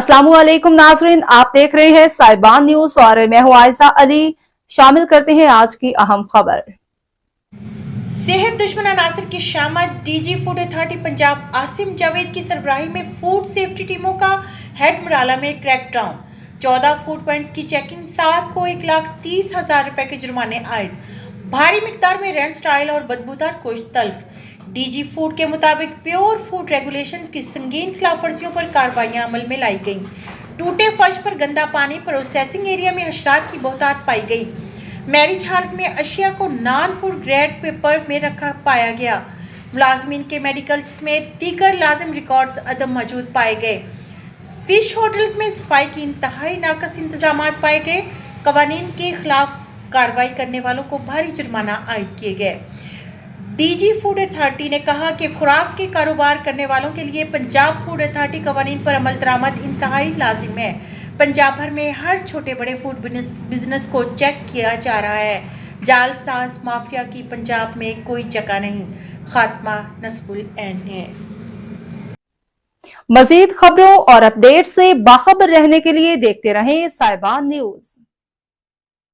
अस्सलामुअलैकुम नाज़रीन, आप देख रहे हैं साहिबान न्यूज और मैं हूं आयशा अली। शामिल करते हैं आज की अहम खबर। सेहत दुश्मन अनासर की शामत। DG food authority Punjab Asim Javed की सरबराही में फूड सेफ्टी टीमों का हेड मराला में क्रैकडाउन। 14 फूड पॉइंट्स की चेकिंग, 7 को 1,30,000 रुपए के जुर्माने आयद। भारी मिकदार में रेंट स्टाइल और बदबूदार गोश्त तल्फ। डीजी फूड के मुताबिक प्योर फूड रेगुलेशंस की संगीन खिलाफवर्जियों पर कार्रवाइयां अमल में लाई गईं। टूटे फर्श पर गंदा पानी, प्रोसेसिंग एरिया में हशरात की बहुतात पाई गई। मैरिज हॉल्स में अशिया को नॉन फूड ग्रेड पेपर में रखा पाया गया। मुलाजमीन के मेडिकल समेत दीगर लाजिम रिकॉर्ड्स अदम मौजूद पाए गए। फिश होटल्स में सफाई की इंतहाई नाकस इंतजाम पाए गए। कवानीन के खिलाफ कार्रवाई करने वालों को भारी जुर्माना आयद किए गए। डीजी फूड अथॉरिटी ने कहा कि खुराक के कारोबार करने वालों के लिए पंजाब फूड अथॉरिटी कवानीन पर अमल दरामद इंतहाई लाजिम है। पंजाब भर में हर छोटे बड़े फूड बिजनेस को चेक किया जा रहा है। जालसाज माफिया की पंजाब में कोई जगह नहीं, खात्मा नस्बुल ऐन है। मजीद खबरों और अपडेट से बाखबर रहने के लिए देखते रहें साहिबान न्यूज।